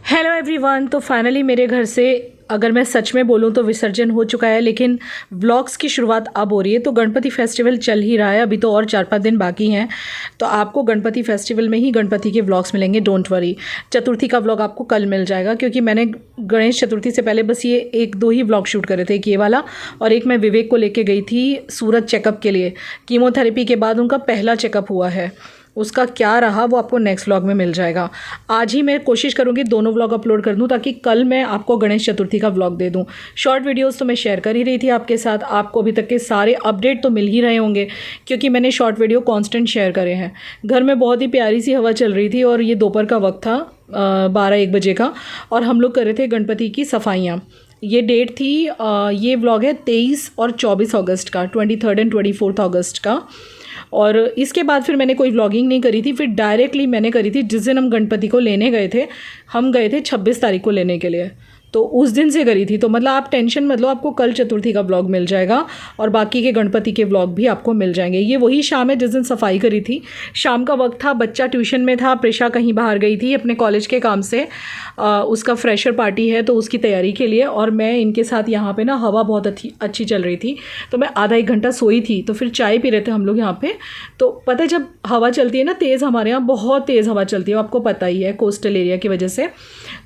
Hello everyone. तो finally मेरे घर से अगर मैं सच में बोलूँ तो विसर्जन हो चुका है, लेकिन व्लॉग्स की शुरुआत अब हो रही है। तो गणपति फेस्टिवल चल ही रहा है, अभी तो और 4-5 दिन बाकी हैं। तो आपको गणपति फेस्टिवल में ही गणपति के व्लॉग्स मिलेंगे, डोंट वरी। चतुर्थी का व्लॉग आपको कल मिल जाएगा, क्योंकि मैंने गणेश चतुर्थी से पहले बस ये 1-2 ही व्लॉग शूट करे थे, एक ये वाला और एक मैं विवेक को लेके गई थी सूरत चेकअप के लिए। कीमोथेरेपी के बाद उनका पहला चेकअप हुआ है, उसका क्या रहा वो आपको नेक्स्ट व्लॉग में मिल जाएगा। आज ही मैं कोशिश करूँगी दोनों व्लॉग अपलोड कर दूँ, ताकि कल मैं आपको गणेश चतुर्थी का व्लॉग दे दूँ। शॉर्ट वीडियोस तो मैं शेयर कर ही रही थी आपके साथ, आपको अभी तक के सारे अपडेट तो मिल ही रहे होंगे, क्योंकि मैंने शॉर्ट वीडियो कांस्टेंट शेयर करे हैं। घर में बहुत ही प्यारी सी हवा चल रही थी और ये दोपहर का वक्त था 12-1 बजे का, और हम लोग कर रहे थे गणपति की सफाइयाँ। ये डेट थी ये व्लॉग है 23 और 24 अगस्त का, 23 एंड 24 अगस्त का। और इसके बाद फिर मैंने कोई व्लॉगिंग नहीं करी थी, फिर डायरेक्टली मैंने करी थी जिस दिन हम गणपति को लेने गए थे। हम गए थे 26 तारीख को लेने के लिए, तो उस दिन से करी थी। तो मतलब आप टेंशन मत लो, आपको कल चतुर्थी का व्लॉग मिल जाएगा और बाकी के गणपति के व्लॉग भी आपको मिल जाएंगे। ये वही शाम है जिस दिन सफाई करी थी। शाम का वक्त था, बच्चा ट्यूशन में था, प्रेशा कहीं बाहर गई थी अपने कॉलेज के काम से। उसका फ्रेशर पार्टी है तो उसकी तैयारी के लिए, और मैं इनके साथ यहाँ पे ना, हवा बहुत अच्छी चल रही थी, तो मैं आधा 1 घंटा सोई थी। तो फिर चाय पी रहे थे हम लोग यहाँ पे। तो पता है जब हवा चलती है ना तेज़, हमारे यहाँ बहुत तेज़ हवा चलती है, आपको पता ही है कोस्टल एरिया की वजह से।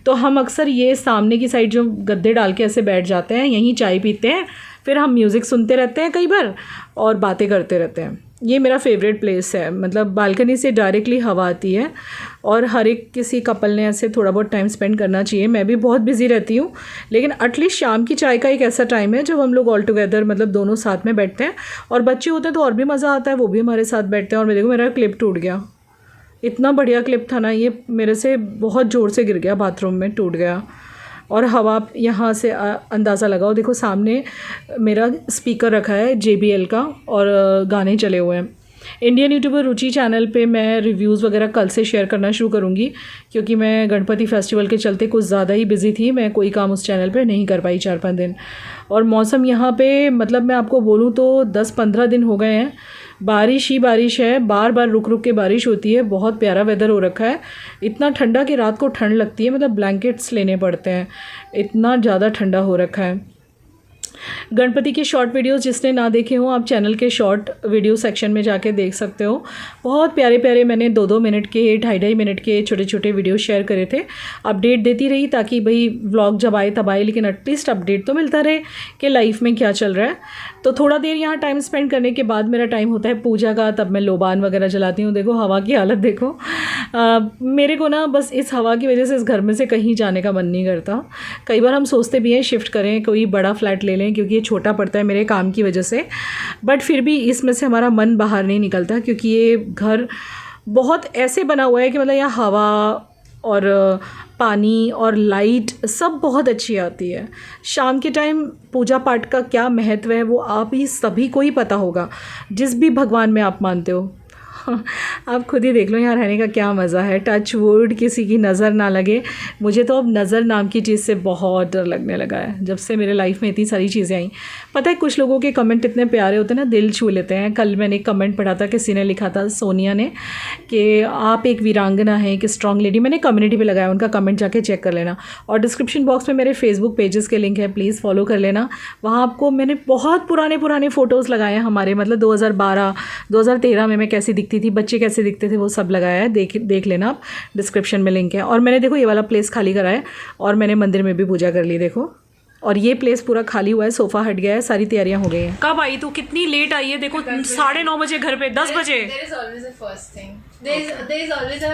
तो हम अक्सर ये सामने की साइड जो गद्दे डाल के ऐसे बैठ जाते हैं, यहीं चाय पीते हैं, फिर हम म्यूज़िक सुनते रहते हैं कई बार और बातें करते रहते हैं। ये मेरा फेवरेट प्लेस है, मतलब बालकनी से डायरेक्टली हवा आती है और हर एक किसी कपल ने ऐसे थोड़ा बहुत टाइम स्पेंड करना चाहिए। मैं भी बहुत बिजी रहती हूँ, लेकिन एटलीस्ट शाम की चाय का एक ऐसा टाइम है जब हम लोग ऑल टुगेदर, मतलब दोनों साथ में बैठते हैं। और बच्चे होते हैं तो और भी मज़ा आता है, वो भी हमारे साथ बैठते हैं। और मैं देखो मेरा क्लिप टूट गया, इतना बढ़िया क्लिप था ना ये, मेरे से बहुत ज़ोर से गिर गया, बाथरूम में टूट गया। और हवा यहाँ से अंदाज़ा लगाओ, देखो सामने मेरा स्पीकर रखा है JBL का और गाने चले हुए हैं। इंडियन यूट्यूबर रुचि चैनल पे मैं रिव्यूज़ वगैरह कल से शेयर करना शुरू करूँगी, क्योंकि मैं गणपति फेस्टिवल के चलते कुछ ज़्यादा ही बिज़ी थी, मैं कोई काम उस चैनल पे नहीं कर पाई 4-5 दिन। और मौसम यहाँ पे, मतलब मैं आपको बोलूँ तो 10-15 दिन हो गए हैं बारिश ही बारिश है, बार बार रुक रुक के बारिश होती है। बहुत प्यारा वेदर हो रखा है, इतना ठंडा कि रात को ठंड लगती है, मतलब ब्लैंकेट्स लेने पड़ते हैं, इतना ज़्यादा ठंडा हो रखा है। गणपति के शॉर्ट वीडियोस जिसने ना देखे हों, आप चैनल के शॉर्ट वीडियो सेक्शन में जाके देख सकते हो। बहुत प्यारे प्यारे मैंने 2-2 मिनट के, 2.5 मिनट के छोटे छोटे वीडियो शेयर करे थे। अपडेट देती रही ताकि भाई व्लॉग जब आए तब आए, लेकिन एटलीस्ट अपडेट तो मिलता रहे कि लाइफ में क्या चल रहा है। तो थोड़ा देर यहाँ टाइम स्पेंड करने के बाद मेरा टाइम होता है पूजा का, तब मैं लोबान वगैरह जलाती हूँ। देखो हवा की हालत देखो। मेरे को ना बस इस हवा की वजह से इस घर में से कहीं जाने का मन नहीं करता। कई बार हम सोचते भी हैं शिफ्ट करें, कोई बड़ा फ्लैट ले लें, क्योंकि ये छोटा पड़ता है मेरे काम की वजह से, बट फिर भी इसमें से हमारा मन बाहर नहीं निकलता, क्योंकि ये घर बहुत ऐसे बना हुआ है कि मतलब यहाँ हवा और पानी और लाइट सब बहुत अच्छी आती है। शाम के टाइम पूजा पाठ का क्या महत्व है वो आप ही सभी को ही पता होगा, जिस भी भगवान में आप मानते हो। आप खुद ही देख लो यहाँ रहने का क्या मज़ा है। टच वुड किसी की नज़र ना लगे। मुझे तो अब नज़र नाम की चीज़ से बहुत डर लगने लगा है, जब से मेरे लाइफ में इतनी सारी चीज़ें आई। पता है कुछ लोगों के कमेंट इतने प्यारे होते हैं ना, दिल छू लेते हैं। कल मैंने एक कमेंट पढ़ा था, किसी ने लिखा था, सोनिया ने, कि आप एक वीरांगना हैं, एक स्ट्रॉन्ग लेडी। मैंने कम्युनिटी पे लगाया, उनका कमेंट जाके चेक कर लेना। और डिस्क्रिप्शन बॉक्स में मेरे फेसबुक पेजेस के लिंक है, प्लीज़ फॉलो कर लेना। वहाँ आपको मैंने बहुत पुराने फ़ोटोज़ लगाए हैं हमारे, मतलब 2012-2013 में मैं कैसी दिखती थी, बच्चे कैसे दिखते थे, वो सब लगाया है। देख लेना आप, डिस्क्रिप्शन में लिंक है। और मैंने देखो ये वाला प्लेस खाली करा है और मैंने मंदिर में भी पूजा कर ली देखो। और ये प्लेस पूरा खाली हुआ है, सोफ़ा हट गया है, सारी तैयारियां हो गई हैं। कब आई तू, कितनी लेट आई है? देखो 9:30 बजे घर पे, 10 बजे। There is always a first thing. There is always a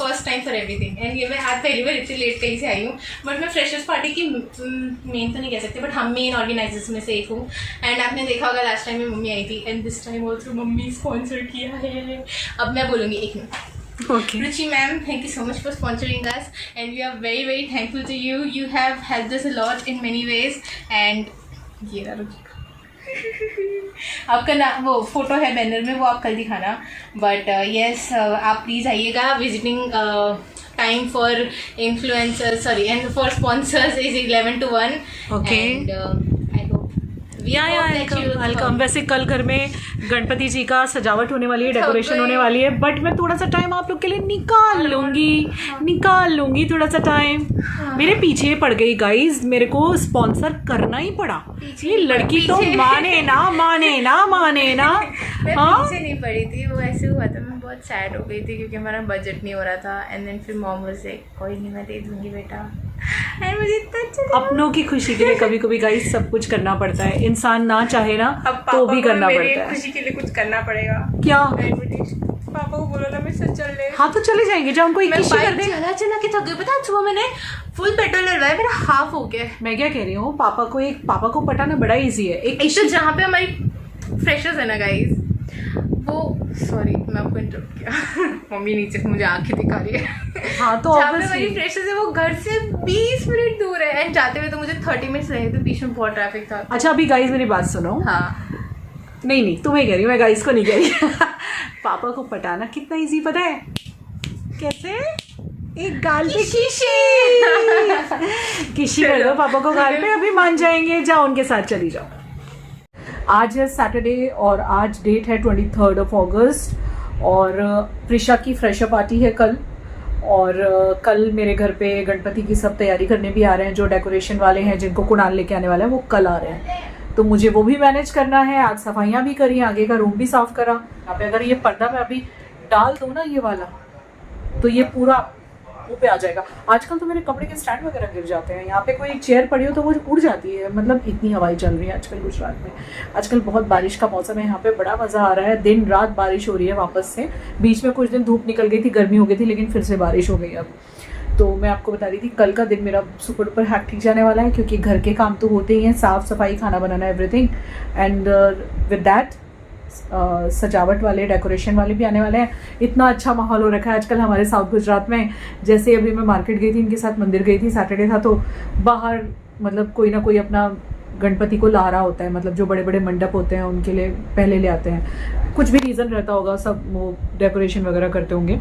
first time for everything. And ये मैं आज पहली बार इतनी लेट कहीं से आई हूँ, बट मैं फ्रेशर्स पार्टी की मेन तो नहीं कह सकते, बट हम मेन ऑर्गेनाइजर्स में से एक हूँ। एंड आपने देखा होगा लास्ट टाइम में मम्मी आई थी, and this time also mummy sponsor किया है। अब मैं बोलूँगी 1 minute. Okay. Ruchi ma'am, thank you so much for sponsoring us, and we are very very thankful to you. You have helped us a lot in many ways, and ये रहा रुचि आपका ना वो फोटो है बैनर में, वो आप कल दिखाना। बट यस, आप प्लीज़ आइएगा। Visiting time for influencers, sorry, and for sponsors is 11 to 1. Okay. And I hope welcome. वैसे कल घर में गणपति जी का सजावट होने वाली है, डेकोरेशन होने वाली है, बट मैं थोड़ा सा टाइम आप लोग के लिए निकाल लूंगी थोड़ा सा टाइम। मेरे पीछे पड़ गई गाइज, मेरे को स्पॉन्सर करना ही पड़ा। ये लड़की तो माने ना हाँ नहीं पड़ी थी, वो ऐसे हुआ था, मैं बहुत सैड हो गई थी क्योंकि हमारा बजट नहीं हो रहा था। एंड देन फिर मॉम वाज लाइक कोई नहीं, मैं दे दूंगी बेटा। एंड मुझे इतना अच्छा अपनों की खुशी के लिए कभी कभी गाइस सब कुछ करना पड़ता है, इंसान ना चाहे ना तो भी करना पड़ता है। खुशी के लिए कुछ करना पड़ेगा। क्या पापा को बोला था मैं सच चल रहे। हाँ तो चले जाएंगे, जब हमको चला के थक गई। पता सुबह मैंने फुल पेट्रोल डलवाया, मेरा हाफ हो गया। मैं क्या कह रही हूँ, पापा को पटाना बड़ा इजी है। एक तो जहाँ पे हमारी फ्रेशर्स है ना गाइस, वो सॉरी मैं आपको इंटरप्ट किया मम्मी नीचे से मुझे आंखें दिखा रही है। हाँ तो जहाँ पे हमारी फ्रेशर्स है वो घर से 20 मिनट दूर है, एंड जाते हुए तो मुझे 30 मिनट्स लगे थे, बीच में बहुत ट्रैफिक था। अच्छा अभी गाइस मेरी बात सुनो। हाँ नहीं तुम्हें कह रही हूँ, मैं गाइस को नहीं कह रही। पापा को पटाना कितना इजी पता है? कैसे? एक गाल पे किसी कर दो पापा को गाल पे, अभी मान जाएंगे। जाओ उनके साथ चली जाओ। आज है सैटरडे और आज डेट है 23 अगस्त और प्रिशा की फ्रेशर पार्टी है कल। और कल मेरे घर पे गणपति की सब तैयारी करने भी आ रहे हैं, जो डेकोरेशन वाले हैं जिनको कुणाल लेके आने वाला है वो कल आ रहे हैं, तो मुझे वो भी मैनेज करना है। आज सफाइयाँ भी करी, आगे का रूम भी साफ करा। यहाँ पे अगर ये पर्दा मैं अभी डाल दूँ ना ये वाला, तो ये पूरा पे आ जाएगा। आजकल तो मेरे कपड़े के स्टैंड वगैरह गिर जाते हैं। यहाँ पे कोई एक चेयर पड़ी हो तो वो उड़ जाती है, मतलब इतनी हवाई चल रही है आजकल गुजरात में। आजकल बहुत बारिश का मौसम है, यहाँ पे बड़ा मज़ा आ रहा है। दिन रात बारिश हो रही है वापस से। बीच में कुछ दिन धूप निकल गई थी, गर्मी हो गई थी, लेकिन फिर से बारिश हो गई अब। तो मैं आपको बता रही थी कल का दिन मेरा सुपर डुपर हैक्टिक जाने वाला है, क्योंकि घर के काम तो होते ही हैं, साफ़ सफाई, खाना बनाना, एवरीथिंग। एंड विद दैट सजावट वाले, डेकोरेशन वाले भी आने वाले हैं। इतना अच्छा माहौल हो रखा है आजकल हमारे साउथ गुजरात में। जैसे अभी मैं मार्केट गई थी, इनके साथ मंदिर गई थी, सैटरडे था, तो बाहर मतलब कोई ना कोई अपना गणपति को ला रहा होता है, मतलब जो बड़े बड़े मंडप होते हैं उनके लिए पहले ले आते हैं। कुछ भी रीज़न रहता होगा, सब वो डेकोरेशन वगैरह करते होंगे,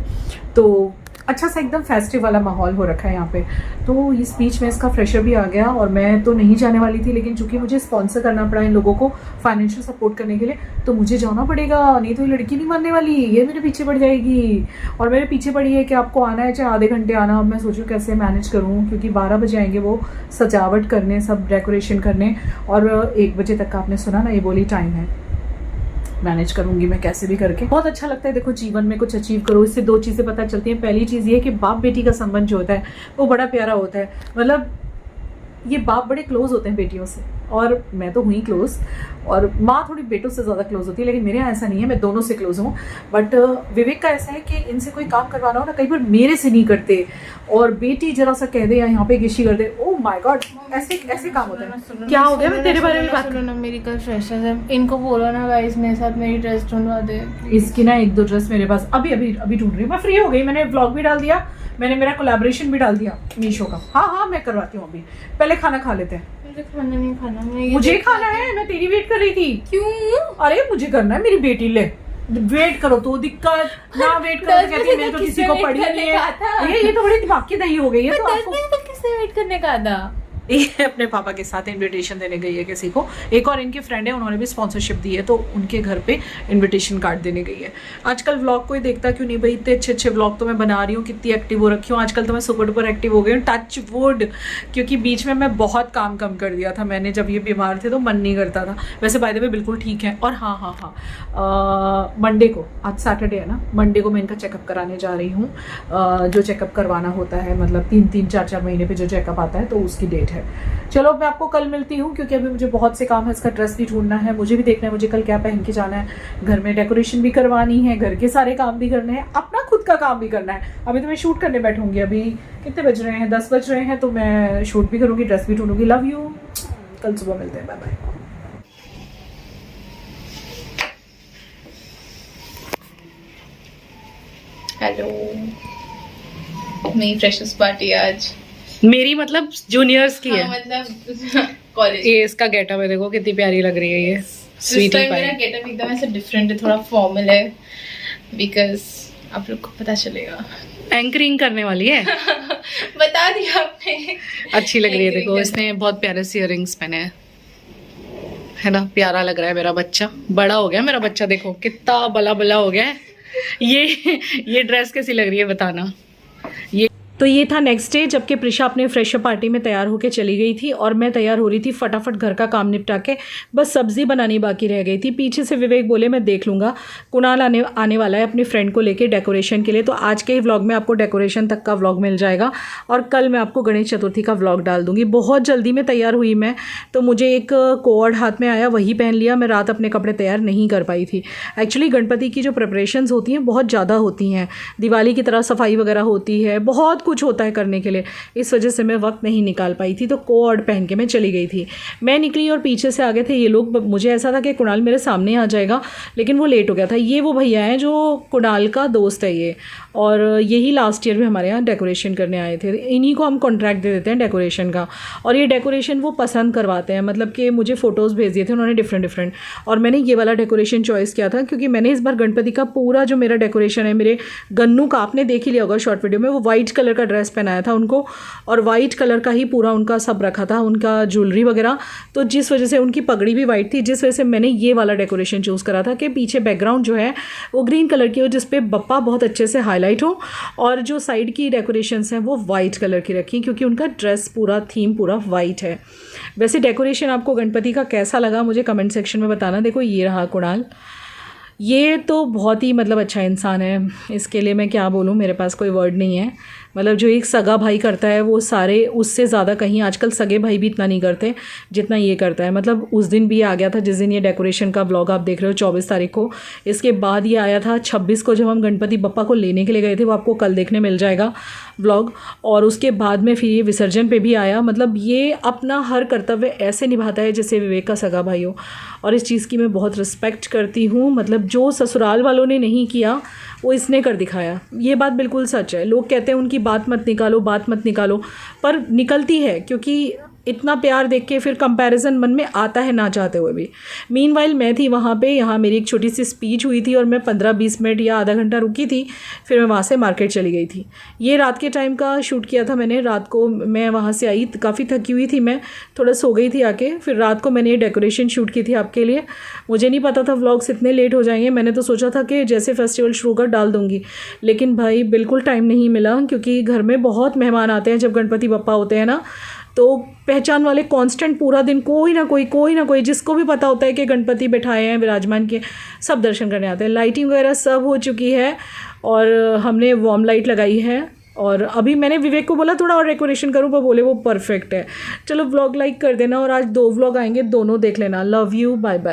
तो अच्छा सा एकदम फेस्टिव वाला माहौल हो रखा है यहाँ पे। तो इस बीच में इसका फ्रेशर भी आ गया और मैं तो नहीं जाने वाली थी, लेकिन चूंकि मुझे स्पॉन्सर करना पड़ा इन लोगों को फाइनेंशियल सपोर्ट करने के लिए, तो मुझे जाना पड़ेगा, नहीं तो ये लड़की नहीं मानने वाली, ये मेरे पीछे पड़ जाएगी। और मेरे पीछे पड़ी है कि आपको आना है, चाहे आधे घंटे आना। अब मैं सोचूँ कैसे मैनेज करूँ, क्योंकि 12 बजे आएंगे वो सजावट करने, सब डेकोरेशन करने, और 1 बजे तक का आपने सुना ना, ये बोली टाइम है। मैनेज करूंगी मैं कैसे भी करके। बहुत अच्छा लगता है, देखो जीवन में कुछ अचीव करो, इससे 2 चीज़ें पता चलती हैं। पहली चीज़ ये है कि बाप बेटी का संबंध जो होता है वो बड़ा प्यारा होता है। मतलब ये बाप बड़े क्लोज होते हैं बेटियों से, और मैं तो हुई क्लोज, और माँ थोड़ी बेटों से ज़्यादा क्लोज होती है, लेकिन मेरे यहाँ ऐसा नहीं है, मैं दोनों से क्लोज हूँ। बट विवेक का ऐसा है कि इनसे कोई काम करवाना हो ना, कई बार मेरे से नहीं करते, और बेटी जरा सा कह दे या यहाँ पे गिशी कर दे, ओह माय गॉड, ऐसे काम होता है। क्या हो गया? मैं तेरे बारे में बात सुनो ना, मेरी कल फ्रेशर्स है, इनको बोलो ना गाइस मेरे साथ मेरी ड्रेस ढूंढवा दे। इसकी ना 1-2 ड्रेस मेरे पास अभी ढूंढ रही हूँ। मैं फ्री हो गई, मैंने व्लॉग भी डाल दिया, मैंने मेरा कोलैबोरेशन भी डाल दिया मीशो का। हाँ मैं करवाती हूँ। अभी पहले खाना खा लेते हैं। मुझे खाना नहीं खाना, मुझे खाना है, मैं तेरी वेट कर रही थी। क्यों? अरे मुझे करना है, मेरी बेटी ले वेट करो तो दिक्कत ना, वेट करो तो कहती है मेरे तो किसी को पड़ी नहीं है। ये तो बड़ी दिमाग की दही हो गई है। तो आपको किसने वेट करने का था? ये अपने पापा के साथ इनविटेशन देने गई है किसी को। एक और इनके फ्रेंड है, उन्होंने भी स्पॉन्सरशिप दी है, तो उनके घर पे इनविटेशन कार्ड देने गई है। आजकल व्लॉग कोई देखता क्यों नहीं भाई? इतने अच्छे व्लॉग तो मैं बना रही हूँ, कितनी एक्टिव हो रखी हूँ आजकल, तो मैं सुपर डुपर एक्टिव हो गई हूँ, टच वुड। क्योंकि बीच में मैं बहुत काम कम कर दिया था मैंने, जब ये बीमार थे तो मन नहीं करता था। वैसे बाय द वे बिल्कुल ठीक है। और हाँ मंडे को, आज सैटरडे है ना, मंडे को मैं इनका चेकअप कराने जा रही हूँ। जो चेकअप करवाना होता है, मतलब 3-3, 4-4 महीने पे जो चेकअप आता है, तो उसकी डेट है। चलो मैं आपको कल मिलती हूँ, क्योंकि अभी मुझे बहुत से काम है। इसका ड्रेस भी ढूंढना है, मुझे भी देखना है मुझे कल क्या पहन के जाना है, घर में डेकोरेशन भी करवानी है, घर के सारे काम भी करने हैं, अपना खुद का काम भी करना है। अभी तो मैं शूट करने बैठूंगी। अभी कितने बज रहे हैं? 10 बज रहे हैं, तो मैं शूट भी करूँगी, ड्रेस भी ढूंढूंगी। लव यू, कल सुबह मिलते हैं, बाय बाय। हेलो, मेरी फ्रेशर्स पार्टी आज। मेरी मतलब जूनियर्स की है, मतलब कॉलेज। ये इसका गेटअप है, देखो कितनी प्यारी लग रही है ये स्वीटी पाई। मेरा गेटअप एकदम ऐसे डिफरेंट है, थोड़ा फॉर्मल है, बिकॉज आप लोग को पता चलेगा। एंकरिंग करने वाली है। बता दिया आपने। अच्छी लग रही है, देखो इसने बहुत प्यारे से इयररिंग्स पहने हैं। है ना, प्यारा लग रहा है मेरा बच्चा, बड़ा हो गया मेरा बच्चा, देखो कितना बला बला हो गया है। ये ड्रेस कैसी लग रही है बताना। तो ये था नेक्स्ट डे, जबकि प्रिशा अपने फ्रेशअप पार्टी में तैयार होकर चली गई थी और मैं तैयार हो रही थी फटाफट घर का काम निपटा के, बस सब्जी बनानी बाकी रह गई थी। पीछे से विवेक बोले मैं देख लूँगा, कुणाल आने वाला है अपनी फ्रेंड को लेके डेकोरेशन के लिए। तो आज के ही व्लॉग में आपको डेकोरेशन तक का व्लॉग मिल जाएगा और कल मैं आपको गणेश चतुर्थी का व्लॉग डाल दूँगी। बहुत जल्दी में तैयार हुई मैं, तो मुझे एक कोड हाथ में आया, वही पहन लिया। मैं रात अपने कपड़े तैयार नहीं कर पाई थी। एक्चुअली गणपति की जो प्रिपरेशंस होती हैं बहुत ज़्यादा होती हैं, दिवाली की तरह सफाई वगैरह होती है, बहुत कुछ होता है करने के लिए, इस वजह से मैं वक्त नहीं निकाल पाई थी। तो कोड पहन के मैं चली गई थी। मैं निकली और पीछे से आ गए थे ये लोग। मुझे ऐसा था कि कुणाल मेरे सामने आ जाएगा, लेकिन वो लेट हो गया था। ये वो भैया हैं जो कुणाल का दोस्त है ये, और यही लास्ट ईयर भी हमारे यहाँ डेकोरेशन करने आए थे। इन्हीं को हम कॉन्ट्रैक्ट दे देते हैं डेकोरेशन का, और ये डेकोरेशन वो पसंद करवाते हैं। मतलब कि मुझे फ़ोटोज़ भेज दिए थे उन्होंने डिफरेंट, और मैंने ये वाला डेकोरेशन चॉइस किया था क्योंकि मैंने इस बार गणपति का पूरा जो मेरा डेकोरेशन है, मेरे गन्नू का, आपने देख ही लिया होगा शॉर्ट वीडियो में, वो वाइट कलर का ड्रेस पहनाया था उनको, और वाइट कलर का ही पूरा उनका सब रखा था, उनका ज्वेलरी वगैरह। तो जिस वजह से उनकी पगड़ी भी वाइट थी, जिस वजह से मैंने ये वाला डेकोरेशन चूज़ करा था कि पीछे बैकग्राउंड जो है वो ग्रीन कलर की हो, जिस पे बप्पा बहुत अच्छे से हाईलाइट हो, और जो साइड की डेकोरेशंस हैं वो वाइट कलर की रखी क्योंकि उनका ड्रेस पूरा थीम पूरा वाइट है। वैसे डेकोरेशन आपको गणपति का कैसा लगा मुझे कमेंट सेक्शन में बताना। देखो ये रहा कुणाल, ये तो बहुत ही मतलब अच्छा इंसान है, इसके लिए मैं क्या बोलूँ, मेरे पास कोई वर्ड नहीं है। मतलब जो एक सगा भाई करता है वो सारे उससे ज़्यादा कहीं आजकल सगे भाई भी इतना नहीं करते जितना ये करता है। मतलब उस दिन भी आ गया था जिस दिन ये डेकोरेशन का व्लॉग आप देख रहे हो 24 तारीख को, इसके बाद ये आया था 26 को जब हम गणपति बप्पा को लेने के लिए गए थे, वो आपको कल देखने मिल जाएगा व्लॉग। और उसके बाद में फिर ये विसर्जन पे भी आया। मतलब ये अपना हर कर्तव्य ऐसे निभाता है जैसे विवेक का सगा भाई हो, और इस चीज़ की मैं बहुत रिस्पेक्ट करती हूँ। मतलब जो ससुराल वालों ने नहीं किया वो इसने कर दिखाया, ये बात बिल्कुल सच है। लोग कहते हैं उनकी बात मत निकालो, पर निकलती है क्योंकि इतना प्यार देख के फिर कंपैरिजन मन में आता है ना चाहते हुए भी। मीनवाइल मैं थी वहाँ पे, यहाँ मेरी एक छोटी सी स्पीच हुई थी और मैं 15-20 मिनट या आधा घंटा रुकी थी, फिर मैं वहाँ से मार्केट चली गई थी। ये रात के टाइम का शूट किया था मैंने। रात को मैं वहाँ से आई, काफ़ी थकी हुई थी मैं, थोड़ा सो गई थी आके। फिर रात को मैंने ये डेकोरेशन शूट की थी आपके लिए। मुझे नहीं पता था व्लॉग्स इतने लेट हो जाएंगे। मैंने तो सोचा था कि जैसे फेस्टिवल शुरू कर डाल दूँगी, लेकिन भाई बिल्कुल टाइम नहीं मिला क्योंकि घर में बहुत मेहमान आते हैं जब गणपति बप्पा होते हैं ना। तो पहचान वाले कांस्टेंट पूरा दिन कोई ना कोई जिसको भी पता होता है कि गणपति बैठाए हैं विराजमान के, सब दर्शन करने आते हैं। लाइटिंग वगैरह सब हो चुकी है और हमने वार्म लाइट लगाई है। और अभी मैंने विवेक को बोला थोड़ा और डेकोरेशन करूँ, पर बोले वो परफेक्ट है। चलो व्लॉग लाइक कर देना, और आज 2 व्लॉग आएंगे, दोनों देख लेना। Love you, bye bye.